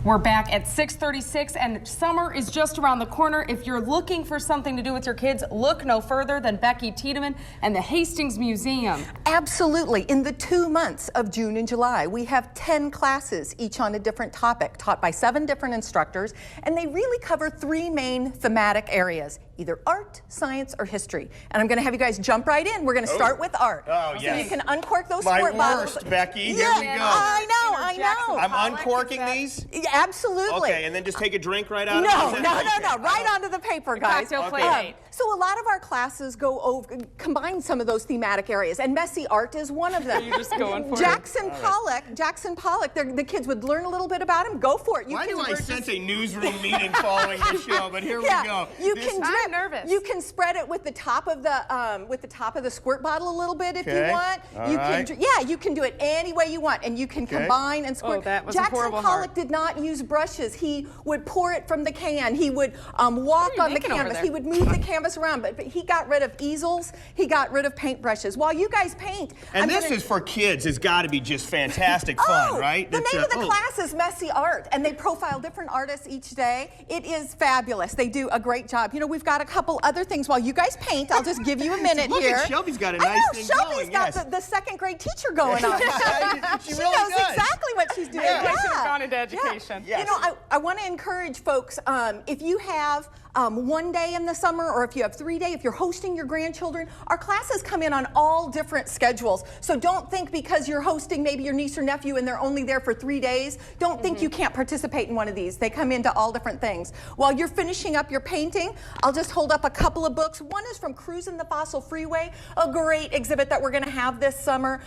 We're back at 6:36 and summer is just around the corner. If you're looking for something to do with your kids, look no further than Becky Tideman and the Hastings Museum. Absolutely. In the 2 months of June and July, we have 10 classes, each on a different topic, taught by 7 different instructors, and they really cover 3 main thematic areas, either art, science, or history. And I'm going to have you guys jump right in. We're going to start with art. Oh, yes. So you can uncork those My squirt bottles. worst, Becky. Here we go. I know. I'm uncorking these? Yeah, absolutely. Okay, and then just take a drink right out No, of it? no. Right onto the paper, guys. So a lot of our classes go over, combine some of those thematic areas, and messy art is one of them. You're just going for Jackson Pollock, the kids would learn a little bit about him. Go for it. Why do I sense a newsroom meeting following the show? But here we go. I'm nervous. You can spread it with the top of the squirt bottle a little bit if you want. You can do it any way you want, and you can combine and squirt. Oh, that was Jackson Pollock did not use brushes. He would pour it from the can. He would walk on the canvas. He would move the canvas around, but he got rid of easels. He got rid of paintbrushes. While you guys paint, and this is for kids. It's got to be just fantastic fun, right? The name of the class is Messy Art, and they profile different artists each day. It is fabulous. They do a great job. You know, we've got a couple other things while you guys paint. I'll just give you a minute Look here. At Shelby's got a nice thing going. Shelby's got the second grade teacher going on. She knows really does. exactly what she's doing. I should have gone into education. You know, I want to encourage folks, if you have 1 day in the summer, or if you have 3 days, if you're hosting your grandchildren, our classes come in on all different schedules. So don't think because you're hosting maybe your niece or nephew and they're only there for 3 days, don't think you can't participate in one of these. They come into all different things. While you're finishing up your painting, I'll just hold up a couple of books. One is from Cruising the Fossil Freeway, a great exhibit that we're going to have this summer.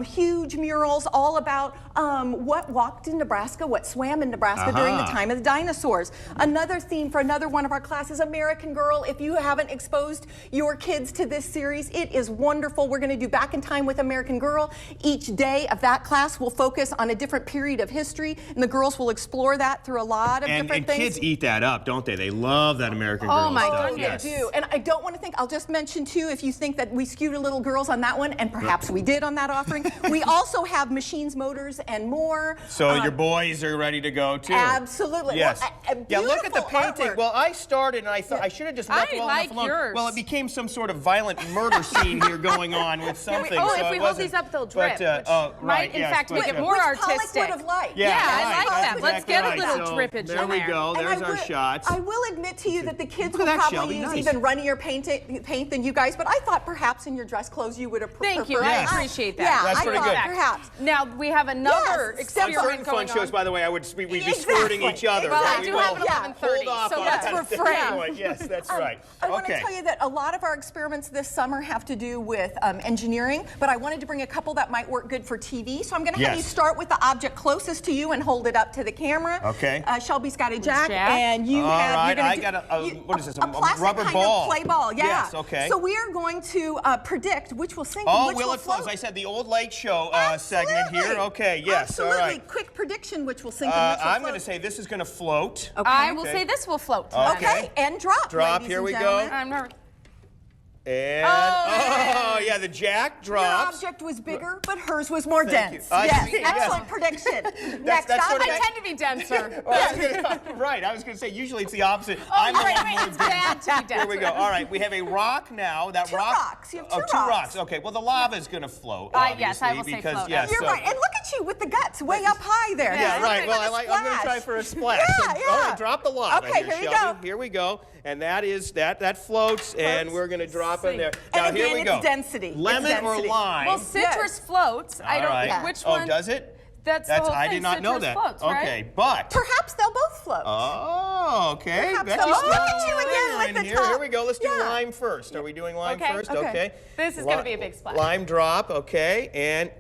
Huge murals all about what walked in Nebraska, what swam in Nebraska during the time of the dinosaurs. Another theme for another one of our classes, American Girl. If you haven't exposed your kids to this series, it is wonderful. We're going to do Back in Time with American Girl. Each day of that class will focus on a different period of history, and the girls will explore that through a lot of different things. And kids eat that up, don't they? They love that American Girl Oh my stuff. goodness. They do. And I don't want to think, I'll just mention too, if you think that we skewed a little girls on that one, and perhaps we did on that offering, we also have machines, motors, and more. So your boys are ready to go too. Absolutely. Yes. Well, look at the painting. Artwork. Well, I started and I thought I should have just left well enough alone. Yours. Well, it became some sort of violent murder scene here going on with something. If we hold these up, they'll drip. Might, in fact, make it more artistic. Would have liked. Yeah, I like that. Let's get a little drippage there. There we go. There's our shots. I will admit to you that the kids will probably use even runnier paint than you guys, but I thought perhaps in your dress clothes you would have preferred. Thank you. I appreciate that. Yeah, that's pretty good. Perhaps. Now we have another experiment going on. Fun shows, by the way, we'd be squirting each other. Well, I do have an 11:30, so let's refrain. Yes, that's right. I want to tell you that a lot of our experiments this summer have to do with engineering, but I wanted to bring a couple that might work good for TV. So I'm going to have you start with the object closest to you and hold it up to the camera. Okay. Shelby's got a jack, and you have. All right, I got what is this? A plastic rubber kind ball. Of play ball. Yeah. Yes. Okay. So we are going to predict which will sink and which will float. As I said, the old lake show segment here. Okay. Yes. Absolutely. All right. Quick prediction: which will sink and which will float. I'm going to say this is going to float. Okay. I will say this will float. Okay. And drop. Drop. Here we go. I'm nervous. And yeah, the jack drops. Your object was bigger, but hers was more dense. Yes, excellent prediction. Next up, I tend to be denser. Right, I was going to say usually it's the opposite. It's bad to be denser. Here we go. All right, we have a rock now. That two rocks. You have two rocks. Okay, well the lava is going to float. Yes, I will say float. You're right. And look at you with the guts way up high there. Yeah, right. Well, I'm going to try for a splash. Yeah. Drop the lava. Okay, here you go. Here we go. And that floats, and we're going to drop in there. Now here we go. It's density. Lemon or lime? Well, citrus floats. I don't know which one. Oh, does it? That's the whole thing. I did not know that. Floats, right? Okay, but perhaps they'll both float. Oh, okay. Look at you again with the top. Here we go. Let's do lime first. Are we doing lime first? Okay. This is going to be a big splash. Lime drop. Okay, and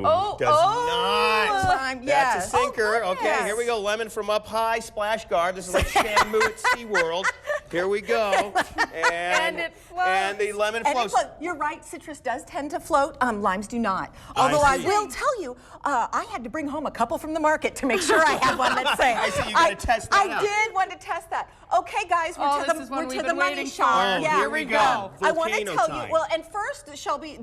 not. Lime, That's a sinker. Okay, here we go. Lemon from up high. Splash guard. This is like Shamu at SeaWorld. Here we go. And it floats. And the lemon And floats. you're right, citrus does tend to float. Limes do not. Although I see. will tell you, I had to bring home a couple from the market to make sure I had one that's safe. I see, you gotta test that out. I did want to test that. Okay, guys, we're this to is what the we've been money waiting shot. for. Oh, here we go. I want to Volcano tell time. you. Well, and first, Shelby,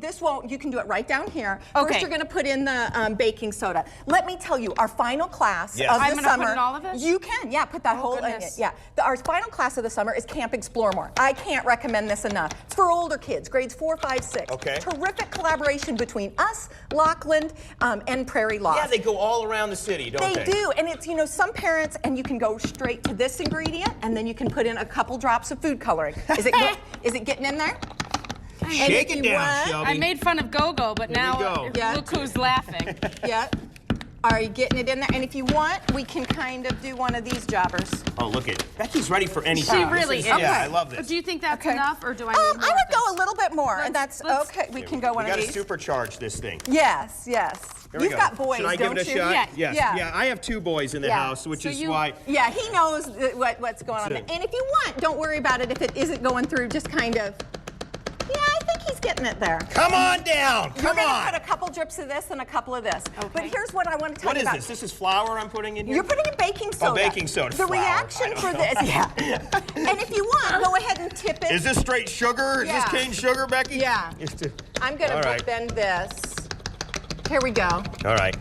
you can do it right down here. Okay. First, you're going to put in the baking soda. Let me tell you, our final class Yes. of I'm the gonna summer. put in all of it? You can, yeah, put that whole in it. goodness. Yeah. Our final class of the summer is Camp Explore More. I can't recommend this enough. It's for older kids, grades 4, 5, 6. Okay. Terrific collaboration between us, Lockland, and Prairie Loft. Yeah, they go all around the city, don't they? They do, and it's, some parents, and you can go straight to this ingredient, and then you can put in a couple drops of food coloring. Is it getting in there? Shake it down, want- Shelby. I made fun of Go-Go, but Here we now go. Yeah. look who's laughing. Yeah. Are you getting it in there? And if you want, we can kind of do one of these jobbers. Oh, look at Becky's ready for anything. She really is. Yeah, Okay. I love this. Do you think that's Okay. enough, or do I need more I of would go this? a little bit more, and Let's- that's okay. We can go one We of got to these. supercharge this thing. Yes, yes. Here we You've go. got boys, Should I don't give it a you? shot? Yeah. Yes. Yeah. Yeah, I have 2 boys in the Yeah. house, which So is you- why. Yeah, he knows what's going on. So- And if you want, don't worry about it if it isn't going through. Just kind of. Yeah, I think he's getting it there. Come on down. You're Come going to on. put a couple drips of this and a couple of this. Okay. But here's what I want to tell What you is about. this? This is flour I'm putting in here? You're putting in baking soda. baking soda. The Flour. reaction I don't for know. this, yeah. And if you want, go ahead and tip it. Is this straight sugar? Is this Yeah. cane sugar, Becky? Yeah. I'm going All to right. bend this. Here we go. All right.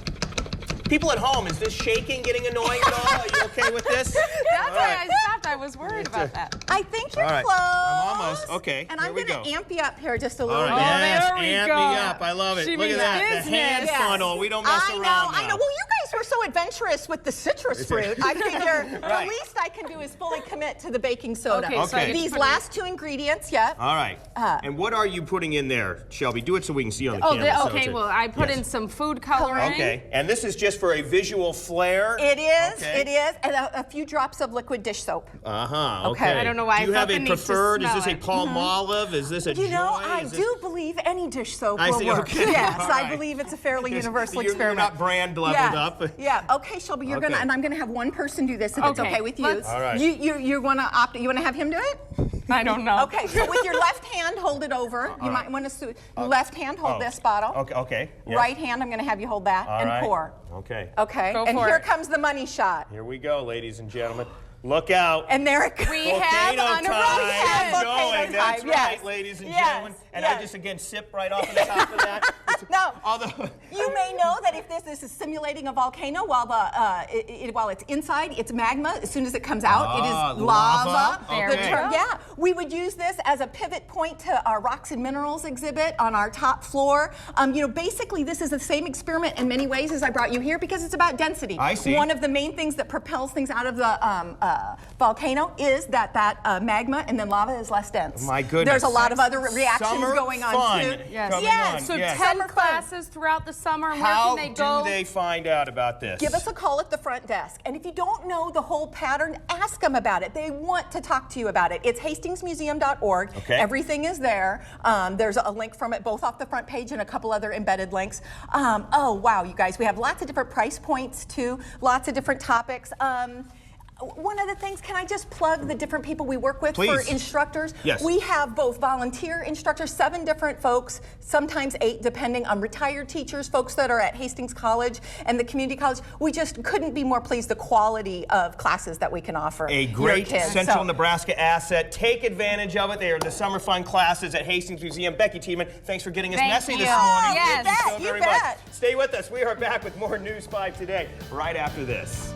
People at home, is this shaking getting annoying at all? Are you okay with this? That's All why right. I stopped. I was worried about that. I think you're All right. close. I'm almost. Okay, And here I'm we going to go. amp you up here just a All little right. bit. Yes, there we amp go. me up. I love it. She Look at means that. The business. hand Yes. funnel. We don't mess I know, around I now. know. Well, you guys were so adventurous with the citrus fruit. I figure the Right. least I can do is fully commit to the baking soda. Okay, so I Okay. get to These put last 2 ingredients, yeah. All right. And what are you putting in there, Shelby? Do it so we can see on the Oh, camera. so okay. it's a- Well, I put Yes. in some food coloring. Okay, and this is just for a visual flair? It is, Okay. it is, and a few drops of liquid dish soap. Uh-huh, Okay. okay. I don't know why Do you I have felt a the need to preferred? Is smell this a it. palm olive? Is this a You know, joy? I Is do believe any dish soap I will see, work. okay. Yes, All I right. believe it's a fairly Yes, universal you're experiment. not brand leveled yeah. up. Yeah. Okay, Shelby, you're Okay. gonna, and I'm gonna have one person do this if it's Okay, okay with you. let's- All right. You wanna opt? You wanna have him do it? I don't know. Okay. So with your left hand, hold it over. You might want to. Left hand, hold this bottle. Okay, okay. Yes. Right hand, I'm gonna have you hold that All and right. pour. Okay. Okay. Go and for here it. comes the money shot. Here we go, ladies and gentlemen. Look out. And there it goes. We have Volcano on a time roll. We have is volcano going. That's time, right, yes. ladies and Yes, gentlemen. And I yes. just again sip right off of the top of that. No. Although You may know that if this is simulating a volcano, while while it's inside, it's magma. As soon as it comes out, it is lava. lava. There The we term- go. Yeah, we would use this as a pivot point to our rocks and minerals exhibit on our top floor. Basically, this is the same experiment in many ways as I brought you here because it's about density. I see. One of the main things that propels things out of the volcano is that magma and then lava is less dense. My goodness. There's a lot of other reactions Summer going on fun too. Yes. coming Yes. on. So yes. 10 Summer fun. classes throughout the summer. And How where can they go? do they find out about this? Give us a call at the front desk. And if you don't know the whole pattern, ask them about it. They want to talk to you about it. It's hastingsmuseum.org. Okay. Everything is there. There's a link from it both off the front page and a couple other embedded links. Oh, wow, you guys. We have lots of different price points, too. Lots of different topics. One of the things, can I just plug the different people we work with Please. for instructors? Yes. We have both volunteer instructors, 7 different folks, sometimes 8, depending on retired teachers, folks that are at Hastings College and the community college. We just couldn't be more pleased the quality of classes that we can offer. A your great kids. Central So- Nebraska asset. Take advantage of it. They are the summer fun classes at Hastings Museum. Becky Tideman, thanks for getting us Thank messy you. this morning. Yes. Thank you so You very bet. much. Stay with us. We are back with more News 5 today, right after this.